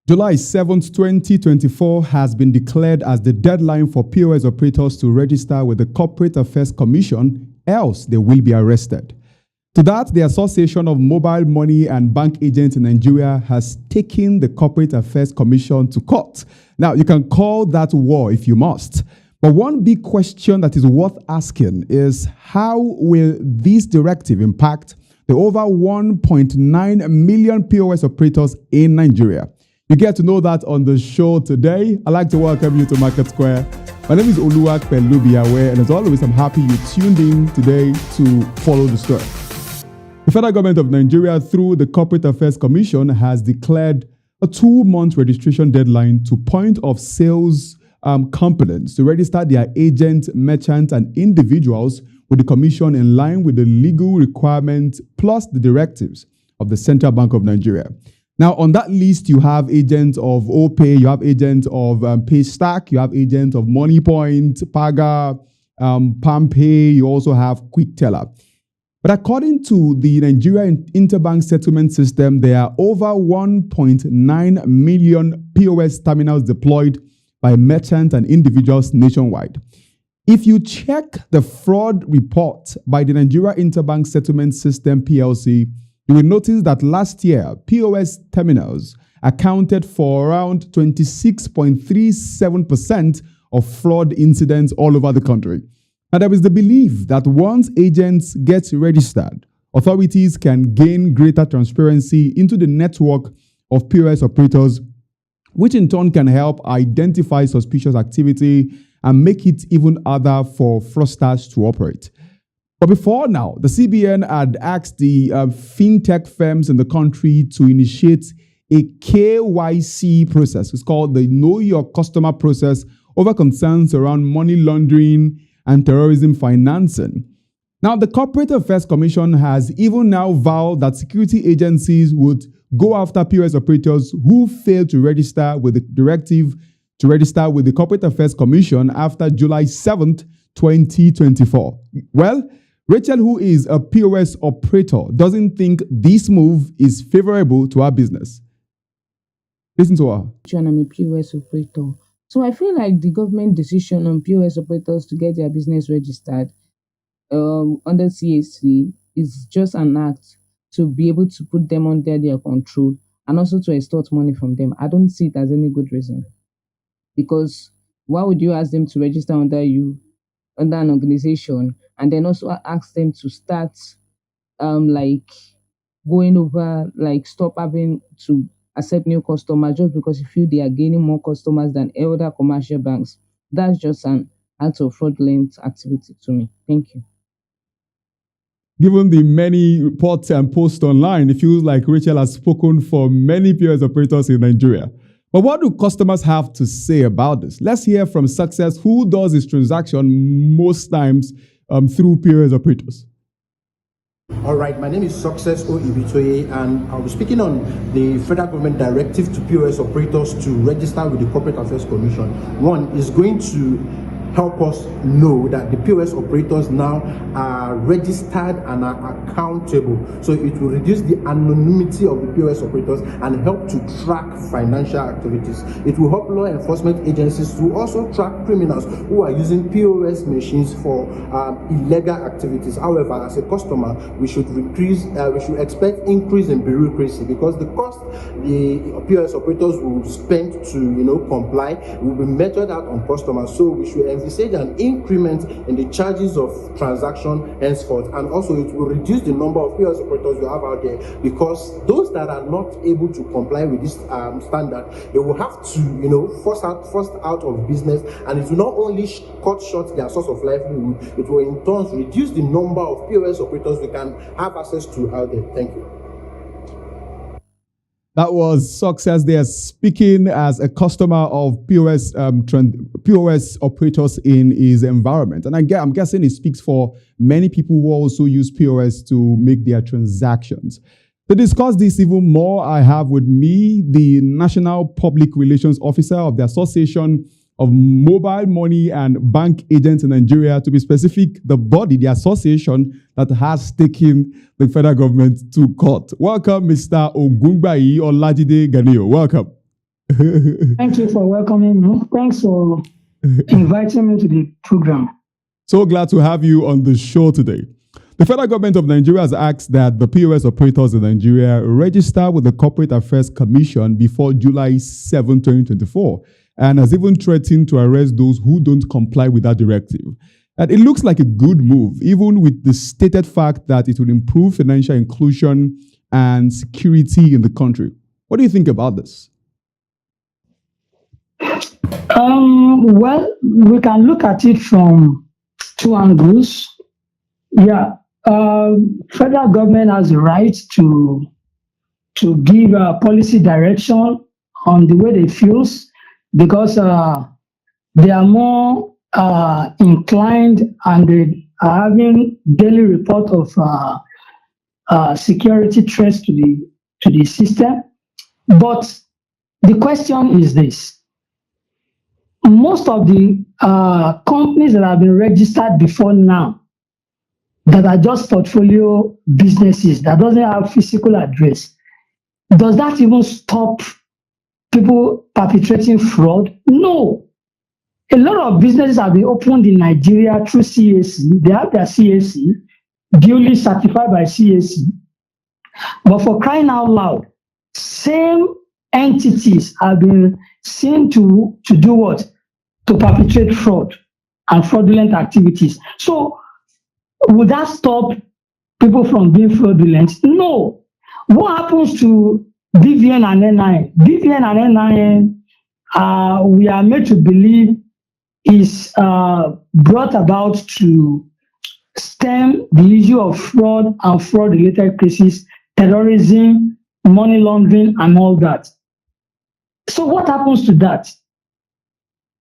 July 7th, 2024 has been declared as the deadline for POS operators to register with the Corporate Affairs Commission, else they will be arrested. To that, the Association of Mobile Money and Bank Agents in Nigeria has taken the Corporate Affairs Commission to court. Now, you can call that war if you must. But one big question that is worth asking is, how will this directive impact the over 1.9 million POS operators in Nigeria? You get to know that on the show today. I'd like to welcome you to Market Square. My name is Oluwak Pelubiawe, and as always, I'm happy you tuned in today to follow the story. The federal government of Nigeria, through the Corporate Affairs Commission, has declared a 2-month registration deadline to point of sales companies to register their agents, merchants, and individuals with the commission in line with the legal requirements plus the directives of the Central Bank of Nigeria. Now, on that list, you have agents of OPay, you have agents of Paystack, you have agents of MoneyPoint, Paga, PalmPay, you also have QuickTeller. But according to the Nigeria Interbank Settlement System, there are over 1.9 million POS terminals deployed by merchants and individuals nationwide. If you check the fraud report by the Nigeria Interbank Settlement System PLC, you will notice that last year, POS terminals accounted for around 26.37% of fraud incidents all over the country. And there is the belief that once agents get registered, authorities can gain greater transparency into the network of POS operators, which in turn can help identify suspicious activity and make it even harder for fraudsters to operate. But before now, the CBN had asked the fintech firms in the country to initiate a KYC process. It's called the Know Your Customer process over concerns around money laundering and terrorism financing. Now, the Corporate Affairs Commission has even now vowed that security agencies would go after POS operators who fail to register with the directive to register with the Corporate Affairs Commission after July 7th, 2024. Well, Rachel, who is a POS operator, doesn't think this move is favorable to our business. Listen to her. I'm a POS operator. So I feel like the government decision on POS operators to get their business registered under CAC is just an act to be able to put them under their control and also to extort money from them. I don't see it as any good reason. Because why would you ask them to register under an organization, and then also ask them to start stop having to accept new customers just because you feel they are gaining more customers than other commercial banks? That's just an act of fraudulent activity to me. Thank you. Given the many reports and posts online, it feels like Rachel has spoken for many POS operators in Nigeria. But what do customers have to say about this? Let's hear from Success, who does his transaction most times through POS operators. All right, my name is Success Ibitoye, and I'll be speaking on the federal government directive to POS operators to register with the Corporate Affairs Commission. One is going to help us know that the POS operators now are registered and are accountable. So it will reduce the anonymity of the POS operators and help to track financial activities. It will help law enforcement agencies to also track criminals who are using POS machines for illegal activities. However, as a customer, we should expect increase in bureaucracy, because the cost the POS operators will spend to comply will be measured out on customers. So we should envisage an increment in the charges of transaction henceforth, and also it will reduce the number of POS operators you have out there, because those that are not able to comply with this standard, they will have to forced out of business, and it will not only cut short their source of livelihood, it will in turn reduce the number of POS operators we can have access to out there. Thank you. That was Success there, speaking as a customer of POS operators in his environment. And I'm guessing it speaks for many people who also use POS to make their transactions. To discuss this even more, I have with me the National Public Relations Officer of the Association of Mobile Money and Bank Agents in Nigeria, to be specific, the body, the association that has taken the federal government to court. Welcome, Mr. Ogungbayi Olajide Ganio. Welcome. Thank you for welcoming me. Thanks for inviting me to the program. So glad to have you on the show today. The federal government of Nigeria has asked that the POS operators in Nigeria register with the Corporate Affairs Commission before July 7, 2024, and has even threatened to arrest those who don't comply with that directive. And it looks like a good move, even with the stated fact that it will improve financial inclusion and security in the country. What do you think about this? Well, we can look at it from two angles. Yeah, federal government has the right to give policy direction on the way they feels because they are more inclined and they are having daily report of security threats to the system. But the question is this: most of the companies that have been registered before now, that are just portfolio businesses that doesn't have physical address, does that even stop people perpetrating fraud? No. A lot of businesses have been opened in Nigeria through CAC. They have their CAC, duly certified by CAC. But for crying out loud, same entities have been seen to do what? To perpetrate fraud and fraudulent activities. So would that stop people from being fraudulent? No. What happens to BVN and NIN? BVN and NIN, we are made to believe, is brought about to stem the issue of fraud and fraud-related cases, terrorism, money laundering, and all that. So what happens to that?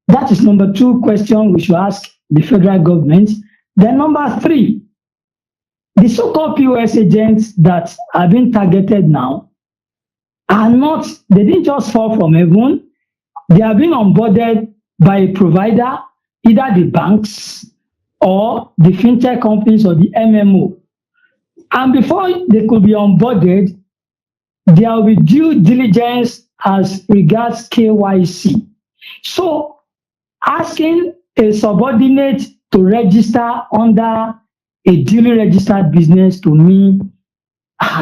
That is number two question we should ask the federal government. Then number three, the so-called POS agents that are being targeted now are not, they didn't just fall from heaven. They are being onboarded by a provider, either the banks or the fintech companies or the MMO. And before they could be onboarded, there will be due diligence as regards KYC. So asking a subordinate to register under a duly registered business, to me,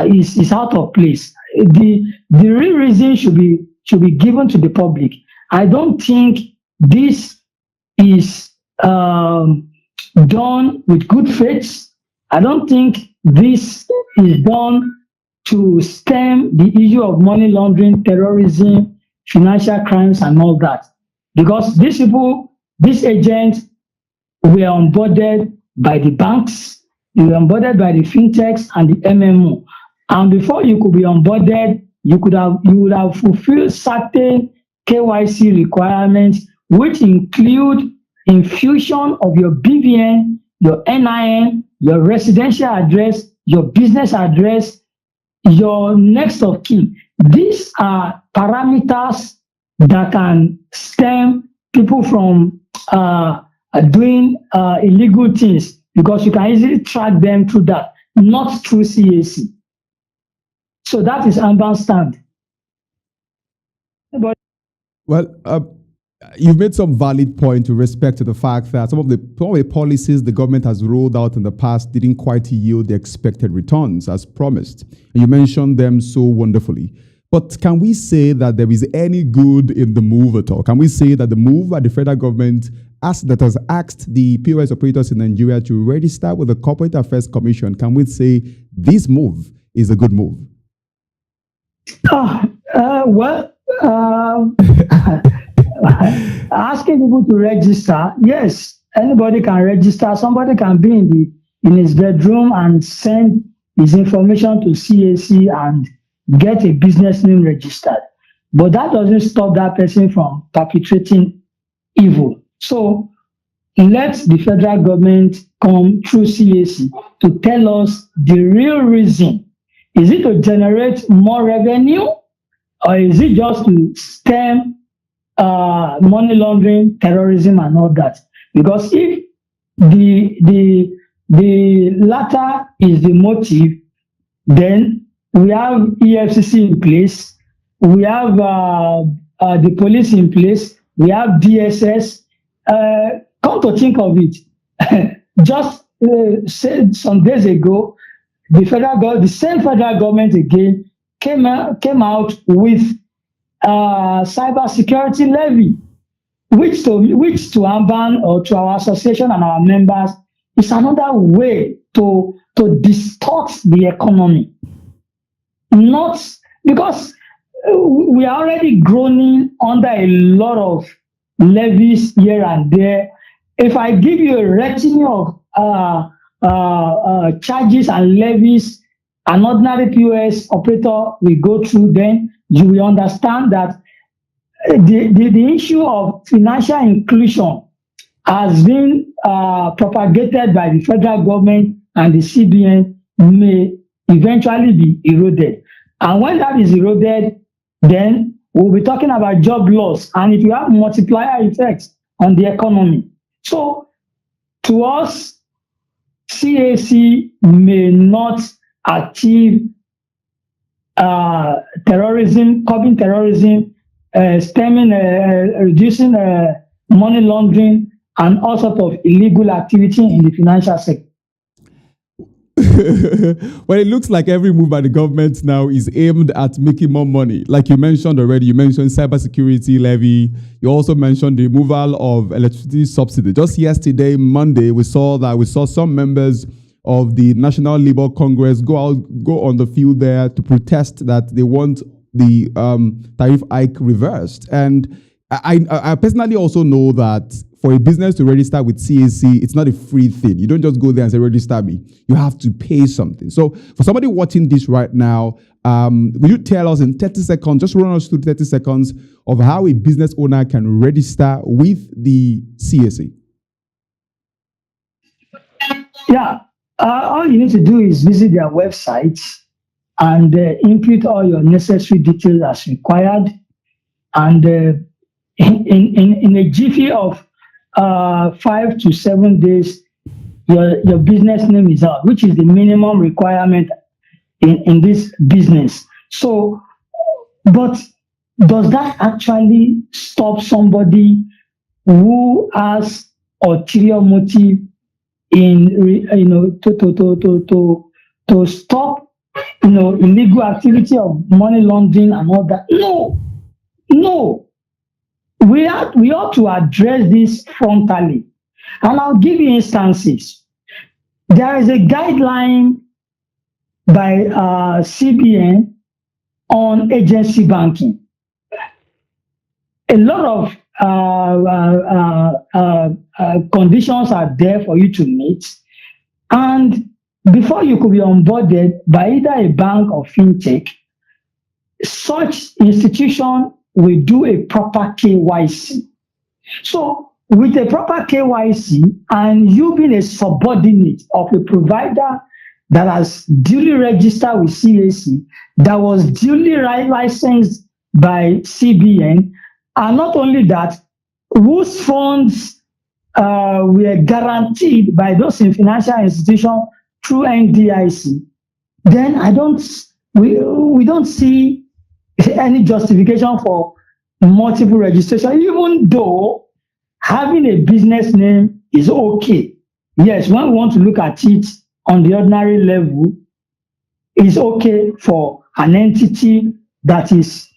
is out of place. The real reason should be given to the public. I don't think this is done with good faith. I don't think this is done to stem the issue of money laundering, terrorism, financial crimes, and all that. Because these people, these agents, were onboarded by the banks, they were onboarded by the fintechs and the MMO. And before you could be onboarded, you would have fulfilled certain KYC requirements, which include infusion of your BVN, your NIN, your residential address, your business address, your next of kin. These are parameters that can stem people from doing illegal things, because you can easily track them through that, not through CAC. So that is Ammban stand. But Well, you've made some valid point with respect to the fact that some of the policies the government has rolled out in the past didn't quite yield the expected returns as promised. And you mentioned them so wonderfully. But can we say that there is any good in the move at all? Can we say that the move by the federal government that has asked the POS operators in Nigeria to register with the Corporate Affairs Commission, can we say this move is a good move? Asking people to register, yes, anybody can register. Somebody can be in his bedroom and send his information to CAC and get a business name registered. But that doesn't stop that person from perpetrating evil. So let the federal government come through CAC to tell us the real reason. Is it to generate more revenue, or is it just to stem money laundering, terrorism, and all that? Because if the latter is the motive, then we have EFCC in place, we have the police in place. We have DSS. Come to think of it, just some days ago, the same federal government again came out with cyber security levy, which to Ammban or to our association and our members is another way to distort the economy. Not because we are already groaning under a lot of levies here and there. If I give you a retinue of charges and levies an ordinary POS operator will go through, then you will understand that the issue of financial inclusion has been propagated by the federal government, and the CBN may eventually be eroded. And when that is eroded, then we'll be talking about job loss, and it will have multiplier effects on the economy. So to us, CAC may not achieve terrorism, curbing terrorism, stemming, reducing money laundering, and all sorts of illegal activity in the financial sector. Well, it looks like every move by the government now is aimed at making more money. Like you mentioned already, you mentioned cybersecurity levy. You also mentioned the removal of electricity subsidy. Just yesterday, Monday, we saw some members of the National Labour Congress go on the field there to protest that they want the tariff hike reversed. And I personally also know that for a business to register with CAC, it's not a free thing. You don't just go there and say, register me. You have to pay something. So for somebody watching this right now, will you tell us in 30 seconds, just run us through 30 seconds of how a business owner can register with the CAC? Yeah, all you need to do is visit their website and input all your necessary details as required. And in a jiffy of 5 to 7 days, your business name is out, which is the minimum requirement in this business. So, but does that actually stop somebody who has ulterior motive in to stop illegal activity of money laundering and all that? No. We ought to address this frontally. And I'll give you instances. There is a guideline by CBN on agency banking. A lot of conditions are there for you to meet. And before you could be onboarded by either a bank or fintech, such institution will do a proper KYC. So with a proper KYC and you being a subordinate of a provider that has duly registered with CAC, that was duly licensed by CBN, and not only that, whose funds were guaranteed by those financial institutions through NDIC, then we don't see any justification for multiple registration, even though having a business name is okay. Yes, when we want to look at it on the ordinary level, it's okay for an entity that is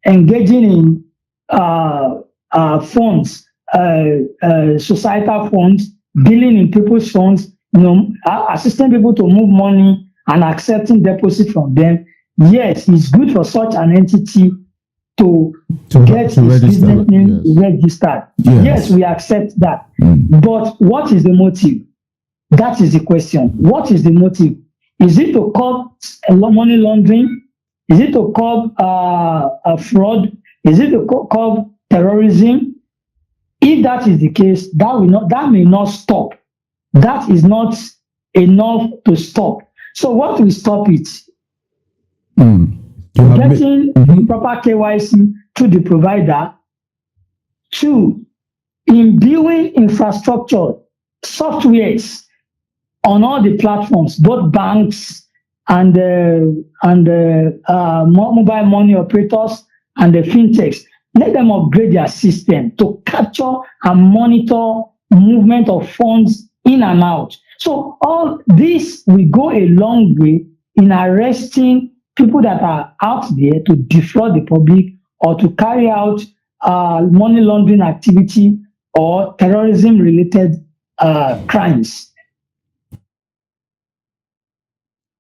engaging in funds, societal funds, dealing in people's funds, assisting people to move money and accepting deposit from them. Yes, it's good for such an entity to get its business name registered. Yes, we accept that. But what is the motive? That is the question. What is the motive? Is it to curb money laundering? Is it to curb fraud? Is it to curb terrorism? If that is the case, that may not stop. That is not enough to stop. So what will stop it? Getting proper KYC to the provider. 2, imbuing infrastructure, softwares on all the platforms, both banks and mobile money operators and the fintechs, let them upgrade their system to capture and monitor movement of funds in and out. So all this will go a long way in arresting people that are out there to defraud the public or to carry out money laundering activity or terrorism related crimes.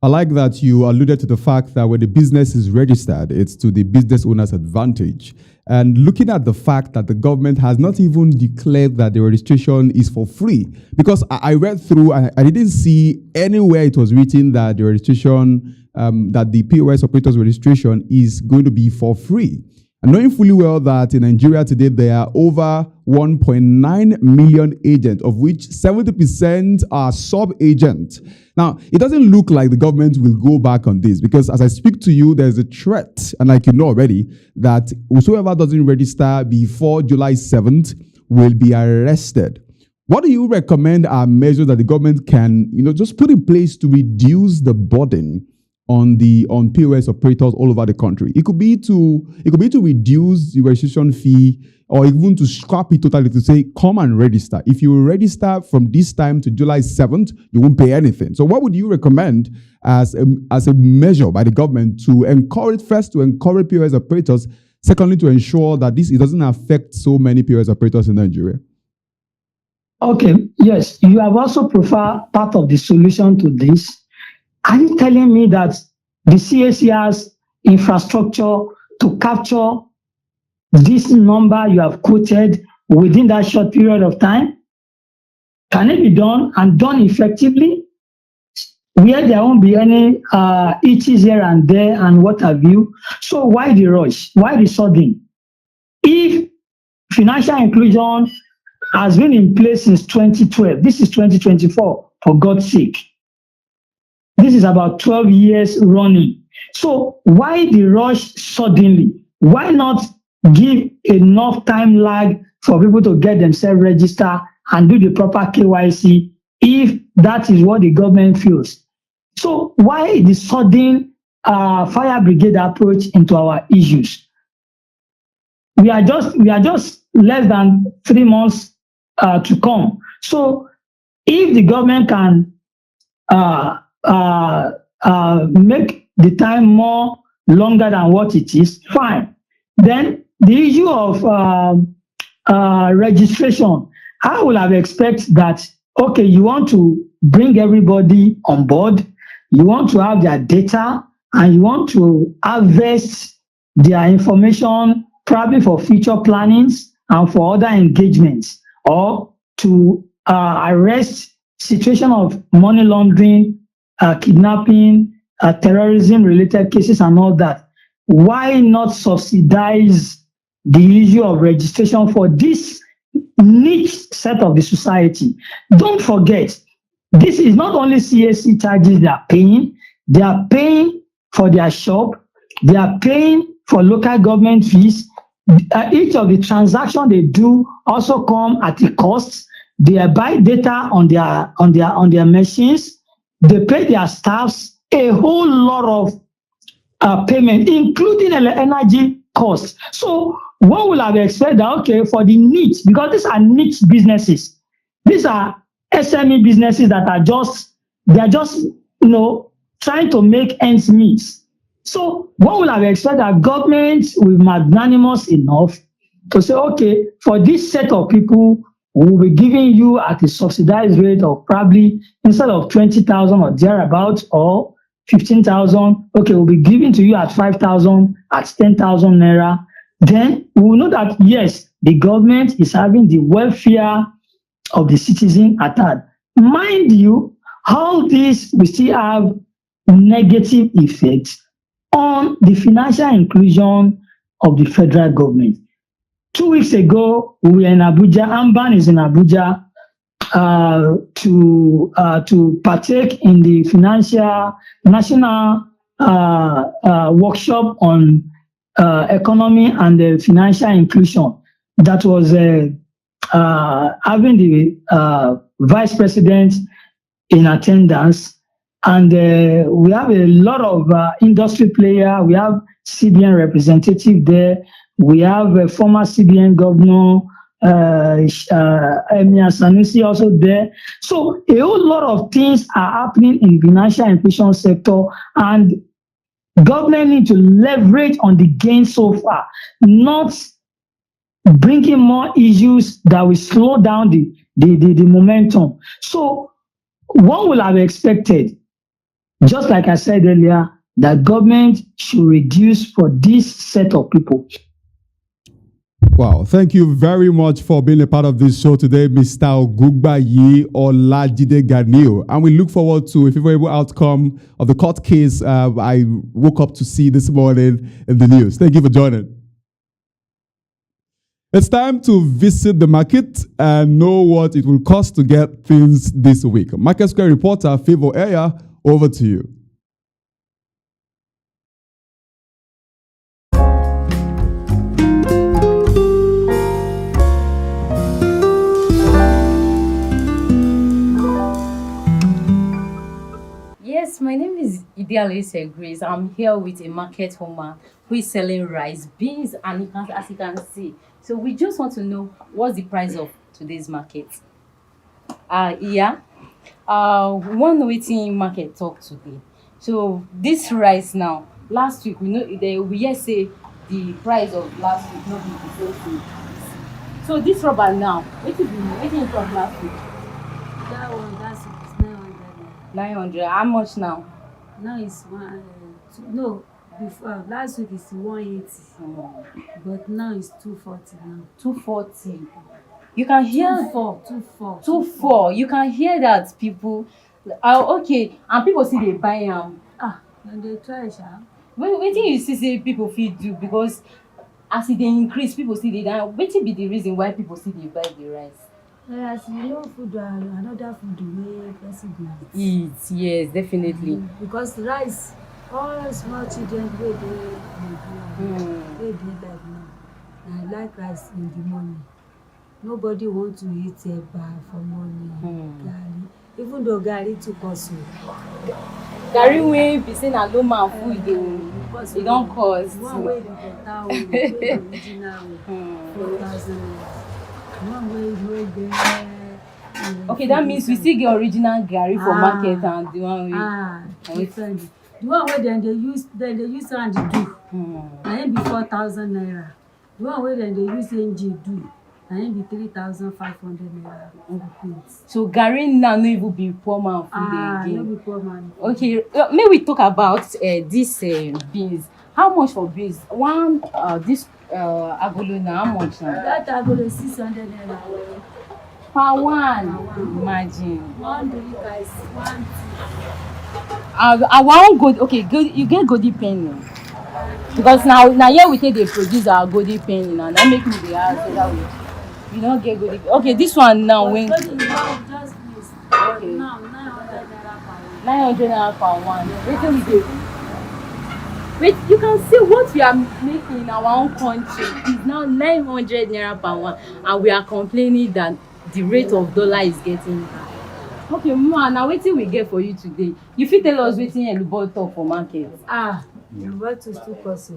I like that you alluded to the fact that when the business is registered, it's to the business owner's advantage. And looking at the fact that the government has not even declared that the registration is for free, because I read through, I didn't see anywhere it was written that the registration, that the POS operators registration is going to be for free. And knowing fully well that in Nigeria today, there are over 1.9 million agents, of which 70% are sub-agents. Now, it doesn't look like the government will go back on this because as I speak to you, there's a threat, and like you know already, that whosoever doesn't register before July 7th will be arrested. What do you recommend are measures that the government can, just put in place to reduce the burden on POS operators all over the country? It could be to reduce the registration fee, or even to scrap it totally, to say, come and register. If you register from this time to July 7th, you won't pay anything. So what would you recommend as a measure by the government to encourage POS operators, secondly, to ensure that it doesn't affect so many POS operators in Nigeria? Okay, yes, you have also preferred part of the solution to this. Are you telling me that the CAC has infrastructure to capture this number you have quoted within that short period of time? Can it be done and done effectively, where there won't be any itches here and there and what have you? So why the rush? Why the sudden? If financial inclusion has been in place since 2012, this is 2024, for God's sake. This is about 12 years running. So why the rush suddenly? Why not give enough time lag for people to get themselves registered and do the proper KYC if that is what the government feels? So why the sudden fire brigade approach into our issues? We are just less than 3 months to come. So if the government can make the time more longer than what it is, fine. Then the issue of registration, I would have expected that, okay, you want to bring everybody on board, you want to have their data, and you want to harvest their information probably for future plannings and for other engagements, or to arrest situation of money laundering, kidnapping, terrorism-related cases and all that. Why not subsidize the issue of registration for this niche set of the society? Don't forget, this is not only CAC charges they are paying for their shop, they are paying for local government fees. Each of the transactions they do also come at a cost. They buy data on their machines. They pay their staffs a whole lot of payment, including energy costs. So one will have expected that, okay, for the niche, because these are niche businesses, these are SME businesses that are just trying to make ends meet. So one will have expected that government will be magnanimous enough to say, okay, for this set of people, we will be giving you at a subsidized rate of probably, instead of 20,000 or thereabouts, or 15,000, okay, we'll be giving to you at 5,000, at 10,000 naira. Then we will know that, yes, the government is having the welfare of the citizen at heart. Mind you, all this will still have negative effects on the financial inclusion of the federal government. 2 weeks ago, we were in Abuja. Ammban is in Abuja to partake in the financial national workshop on economy and the financial inclusion that was having the vice president in attendance. and we have a lot of industry player. We have CBN representative there. We have a former CBN governor, Emir Sanusi, also there. So a whole lot of things are happening in the financial inclusion sector, and government need to leverage on the gain so far, not bringing more issues that will slow down the momentum. So one would have expected, just like I said earlier, that government should reduce for this set of people. Wow, thank you very much for being a part of this show today, Mr. Ogugbayi Olajide Ganiu. And we look forward to a favorable outcome of the court case I woke up to see this morning in the news. Thank you for joining. It's time to visit the market and know what it will cost to get things this week. Market Square reporter Favor Eya, over to you. Yes, my name is Idealise Grace. I'm here with a market woman who is selling rice, beans, and as you can see. So we just want to know what's the price of today's market. Yeah. We want to know wetin market talk today. So this rice now, last week we hear say the price of last week not be the same thing. So this rubber now, wetin e talk last week? That one, that's 900. 900. How much now? Now it's no, before last week it's 180, but now it's 240 now. 240. You can hear 24. 24. You can hear that people okay, and people see they buy And they try, sha. Wetin you see say people fit do, because as they increase, people see they down. Wetin be the reason why people see they buy the rice? As you know, food another food wey person go Eat, yes, definitely. Because rice, all small children wey dey like now, I like rice in the morning. Nobody want to eat eba for morning. Garri, even though garri too cost. Garri wey be say na low food e don cost. One wey the better wey the original 4,000. One wey dey. Okay, that means we still get original garri for market and the one wey different. The one wey dem dey use hand do, na im be 4,000 naira. The one wey dem dey use engine do, na im be 3,500 naira. So garri now no even be poor man food again. No be poor man. Okay, may we talk about this beans. How much for beans? One this agolo now, how much now? That agolo 600 naira. Per one. Imagine. One delicacy, one tea. I want good. Okay, good. You get golden penny, because now here we take they produce our golden penny now. That make me the ask so that we don't get golden. Okay, this one now But when. just please. Okay. Now 900 naira per one. 900 naira per one. Wetin we do? Wait, you can see what we are making in our own country is now 900 naira per one, and we are complaining that the rate of dollar is getting high. Okay, ma, now wetin we get for you today? You fit tell us wetin elubo talk for market? Elubo is too cost.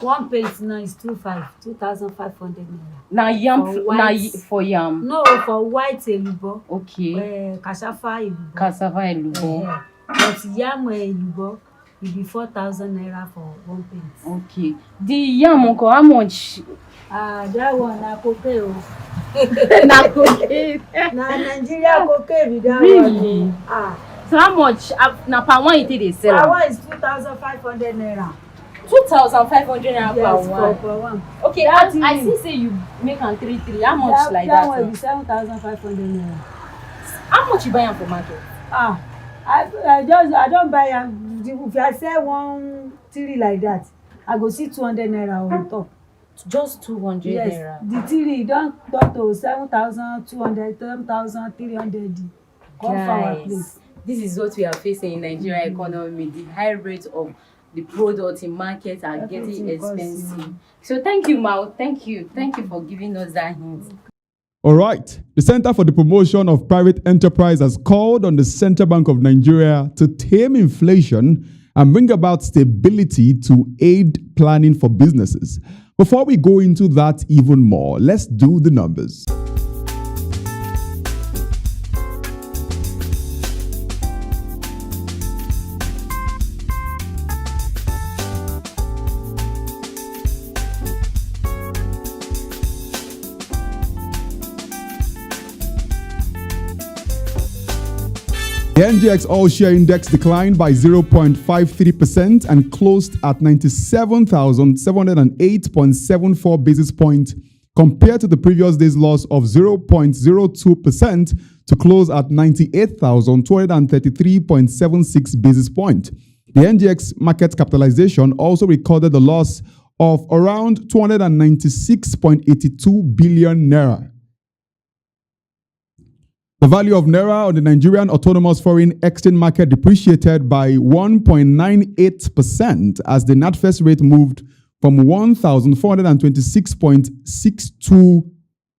One plate now is 2,500 naira. Na yam For na white. for yam. No, for white elubo. Okay. Cassava elubo. Cassava elubo. But yam elubo, e be 4,000 naira for one plate. Okay. The yam uncle, how much? That one na cocaine o. Na cocaine. Na Nigeria cocaine be that Really? one. So how much? Na per one you take dey sell? That one is 2,500 naira. 2,500 naira per Yes, one. per one. Okay, I see say you make am 3-3. How much like that? That one be 7,500 naira. How much you buy am for market? I don't buy am. If I sell 1 3 like that, I go see 200 naira on top. Just 200 Yes, naira. the 3 don to 7,200, 7,300. Come for our place. This is what we are facing in Nigeria economy. The high rate of the products in market are getting Everything costs, expensive. So thank you, Ma. Thank you for giving us that hint. All right. The Center for the Promotion of Private Enterprise has called on the Central Bank of Nigeria to tame inflation and bring about stability to aid planning for businesses. Before we go into that even more, let's do the numbers. The NGX All-Share Index declined by 0.53% and closed at 97,708.74 basis points compared to the previous day's loss of 0.02% to close at 98,233.76 basis points. The NGX market capitalization also recorded a loss of around 296.82 billion naira. The value of naira on the Nigerian Autonomous Foreign Exchange Market depreciated by 1.98% as the NatFest rate moved from 1,426.62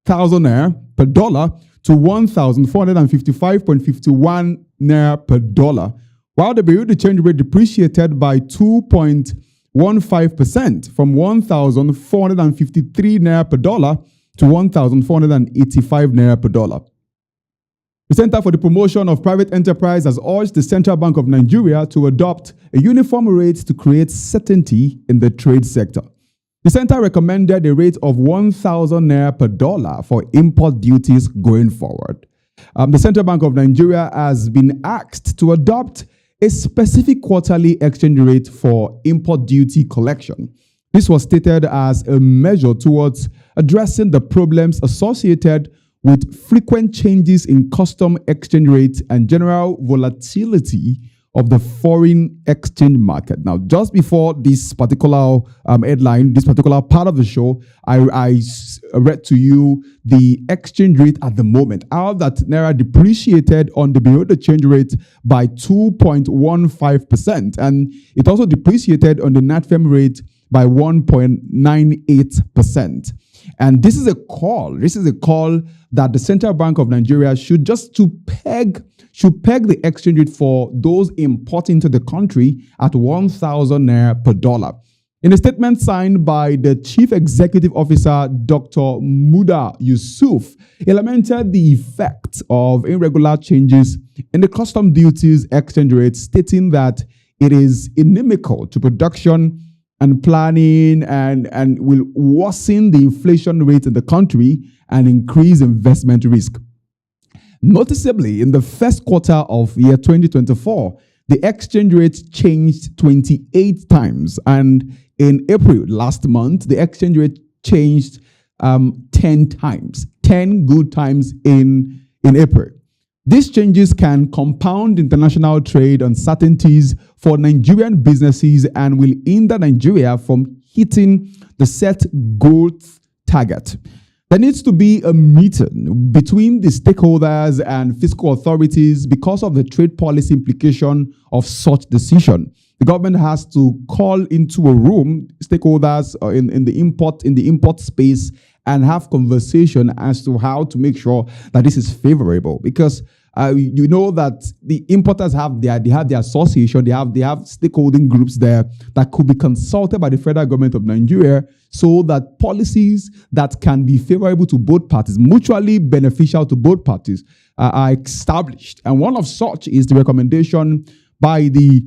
thousand naira per dollar to 1,455.51 naira per dollar, while the Bureau de change rate depreciated by 2.15% from 1,453 naira per dollar to 1,485 naira per dollar. The Center for the Promotion of Private Enterprise has urged the Central Bank of Nigeria to adopt a uniform rate to create certainty in the trade sector. The center recommended a rate of 1,000 naira per dollar for import duties going forward. The Central Bank of Nigeria has been asked to adopt a specific quarterly exchange rate for import duty collection. This was stated as a measure towards addressing the problems associated with frequent changes in custom exchange rates and general volatility of the foreign exchange market. Now, just before this particular headline, this particular part of the show, I read to you the exchange rate at the moment. How that naira depreciated on the Bureau de change rate by 2.15%, and it also depreciated on the NatFem rate by 1.98%. And this is a call. This is a call that the Central Bank of Nigeria should peg the exchange rate for those importing to the country at 1,000 naira per dollar. In a statement signed by the Chief Executive Officer, Dr. Muda Yusuf, he lamented the effect of irregular changes in the custom duties exchange rate, stating that it is inimical to production and planning and will worsen the inflation rate in the country and increase investment risk. Noticeably, in the first quarter of year 2024, the exchange rate changed 28 times. And in April last month, the exchange rate changed 10 times, 10 good times in April. These changes can compound international trade uncertainties for Nigerian businesses and will hinder Nigeria from hitting the set growth target. There needs to be a meeting between the stakeholders and fiscal authorities because of the trade policy implication of such decision. The government has to call into a room stakeholders in the import space and have conversation as to how to make sure that this is favorable, because you know that the importers have their association, they have stakeholding groups there that could be consulted by the federal government of Nigeria so that policies that can be favorable to both parties, mutually beneficial to both parties, are established. And one of such is the recommendation by the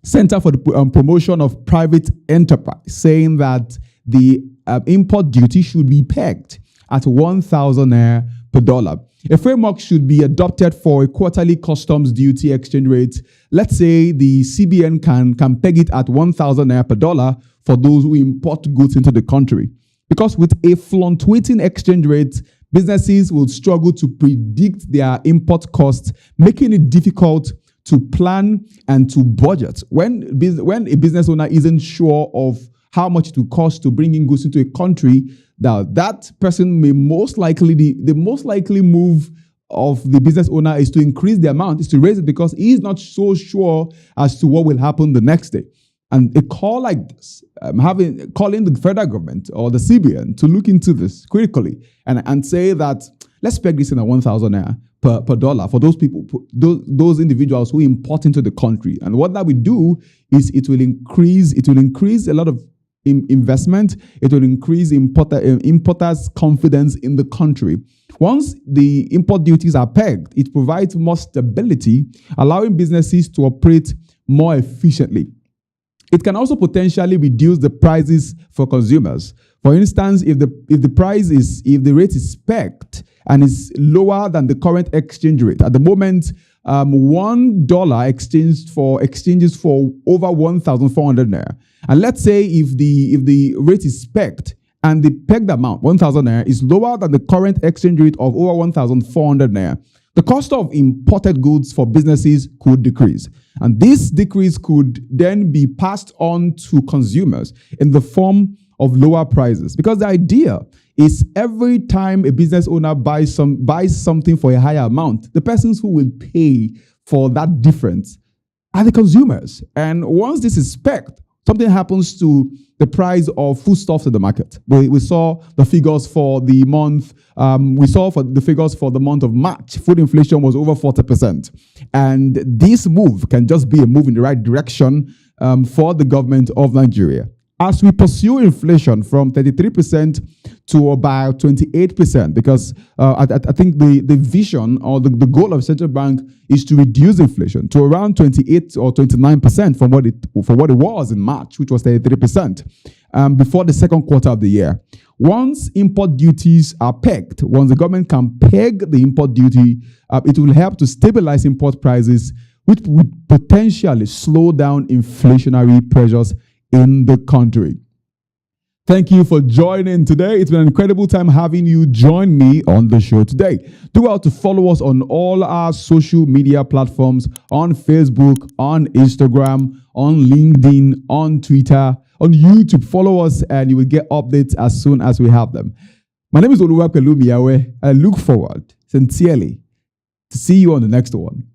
Center for the Promotion of Private Enterprise, saying that the import duty should be pegged at 1,000 naira per dollar. A framework should be adopted for a quarterly customs duty exchange rate. Let's say the CBN can peg it at 1,000 naira per dollar for those who import goods into the country. Because with a fluctuating exchange rate, businesses will struggle to predict their import costs, making it difficult to plan and to budget. When a business owner isn't sure of how much it will cost to bring in goods into a country, now that person may most likely, the most likely move of the business owner is to increase the amount, is to raise it, because he is not so sure as to what will happen the next day. And a call like this, calling the federal government or the CBN to look into this critically and say that let's peg this in at 1,000 naira per dollar for those people, those individuals who import into the country. And what that will do is it will increase a lot of investment. It will increase importers' confidence in the country. Once the import duties are pegged, it provides more stability, allowing businesses to operate more efficiently. It can also potentially reduce the prices for consumers. For instance, if the rate is pegged and is lower than the current exchange rate. At the moment, $1 exchanges for over 1,400 naira. And let's say if the rate is pegged and the pegged amount, 1,000 naira, is lower than the current exchange rate of over 1,400 naira, the cost of imported goods for businesses could decrease. And this decrease could then be passed on to consumers in the form of lower prices. Because the idea is every time a business owner buys something for a higher amount, the persons who will pay for that difference are the consumers. And once this is pegged, something happens to the price of foodstuffs in the market. We saw the figures for the month. For the month of March. Food inflation was over 40%, and this move can just be a move in the right direction for the government of Nigeria. As we pursue inflation from 33% to about 28%, because I think the vision or the goal of central bank is to reduce inflation to around 28 or 29% from what it was in March, which was 33%, before the second quarter of the year. Once import duties are pegged, once the government can peg the import duty, it will help to stabilize import prices, which would potentially slow down inflationary pressures in the country. Thank you for joining today. It's been an incredible time having you join me on the show today. Do well to follow us on all our social media platforms, on Facebook, on Instagram, on LinkedIn, on Twitter, on YouTube. Follow us and you will get updates as soon as we have them. My name is Oluwapelumiyawe. I look forward sincerely to see you on the next one.